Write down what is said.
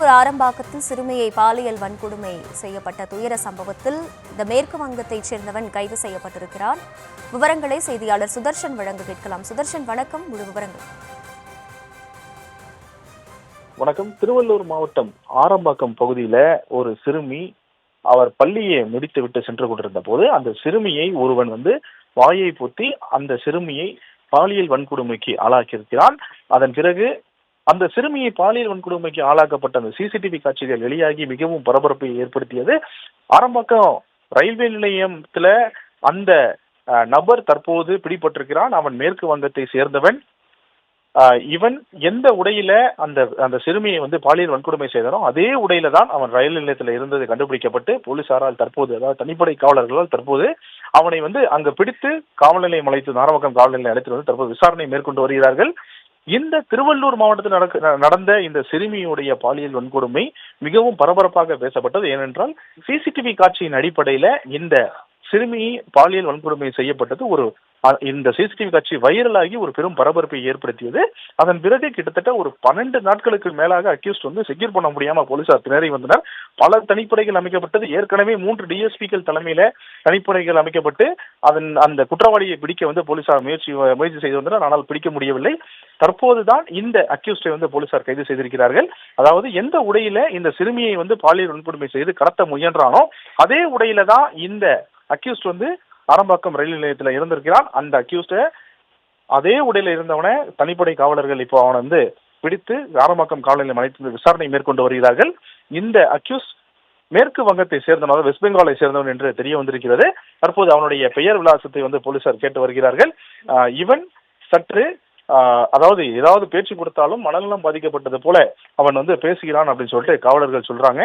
ஆரம்பாக்கத்தில் சிறுமியை பாலியல் வன்கொடுமை செய்யப்பட்ட துயர சம்பவத்தில் இந்த மேற்கு வங்கத்தைச் சேர்ந்தவன் கைது செய்யப்பட்டிருக்கிறான். விவரங்களை செய்தியாளர் சுதர்ஷன் வழங்க கேட்கலாம். சுதர்ஷன், வணக்கம். முழு விவரங்கள். வணக்கம். திருவள்ளூர் மாவட்டம் ஆரம்பாக்கம் பகுதியில ஒரு சிறுமி அவர் பள்ளியை முடித்துவிட்டு சென்று கொண்டிருந்த போது அந்த சிறுமியை ஒருவன் வாயை பொத்தி அந்த சிறுமியை பாலியல் வன்கொடுமைக்கு ஆளாக்கியிருக்கிறான். அதன் பிறகு அந்த சிறுமியை பாலியல் வன்கொடுமைக்கு ஆளாக்கப்பட்ட அந்த சிசிடிவி காட்சிகள் வெளியாகி மிகவும் பரபரப்பை ஏற்படுத்தியது. ஆரம்பாக்கம் ரயில்வே நிலையத்துல அந்த நபர் தற்போது பிடிபட்டிருக்கிறான். அவன் மேற்கு வங்கத்தை சேர்ந்தவன். இவன் எந்த உடையில அந்த அந்த சிறுமியை பாலியல் வன்கொடுமை செய்தானோ அதே உடையில தான் அவன் ரயில் நிலையத்தில் இருந்தது கண்டுபிடிக்கப்பட்டு போலீசாரால் தற்போது, அதாவது தனிப்படை காவலர்களால் தற்போது அவனை அங்க பிடித்து காவல் நிலையம் அழைத்து, நாரமக்கம் காவல் நிலையம் அழைத்து தற்போது விசாரணை மேற்கொண்டு வருகிறார்கள். இந்த திருவள்ளூர் மாவட்டத்தில் நடந்த இந்த சிறுமியுடைய பாலியல் வன்கொடுமை மிகவும் பரபரப்பாக பேசப்பட்டது. ஏனென்றால் சிசிடிவி காட்சியின் அடிப்படையில இந்த சிறுமி பாலியல் வன்கொடுமை செய்யப்பட்டது இந்த சிசிடிவி காட்சி வைரலாகி ஒரு பெரும் பரபரப்பை ஏற்படுத்தியது. அதன் பிறகு கிட்டத்தட்ட ஒரு 12 நாட்களுக்கு மேலாக அக்யூஸ்ட் செக்யூர் பண்ண முடியாம போலீசார் திணறி வந்தனர். பல தனிப்படைகள் அமைக்கப்பட்டது. ஏற்கனவே 3 டிஎஸ்பிக்கள் தலைமையில தனிப்படைகள் அமைக்கப்பட்டு அந்த குற்றவாளியை பிடிக்க போலீசார் முயற்சி செய்து வந்தனர். ஆனால் பிடிக்க முடியவில்லை. தற்போதுதான் இந்த அக்யூஸ்டை போலீசார் கைது செய்திருக்கிறார்கள். அதாவது எந்த உடையில இந்த சிறுமியை பாலியல் வன்கொடுமை செய்து கடத்த முயன்றானோ அதே உடையில தான் இந்த அக்யூஸ்ட் ஆரம்பாக்கம் ரயில் நிலையத்தில் இருந்திருக்கிறான். அந்த அக்யூஸ்ட அதே உடையில இருந்தவனை தனிப்படை காவலர்கள் இப்போ அவனை பிடித்து ஆரம்பாக்கம் காவல் நிலையம் அழைத்து விசாரணை மேற்கொண்டு வருகிறார்கள். இந்த அக்யூஸ் மேற்கு வங்கத்தை சேர்ந்தவன், வெஸ்ட் பெங்காலை சேர்ந்தவன் என்று தெரிய வந்திருக்கிறது. தற்போது அவனுடைய பெயர் விலாசத்தை போலீசார் கேட்டு வருகிறார்கள். இவன் சற்று அதாவது ஏதாவது பேச்சு கொடுத்தாலும் மனநலம் பாதிக்கப்பட்டது போல அவன் பேசுகிறான் அப்படின்னு சொல்லிட்டு காவலர்கள் சொல்றாங்க.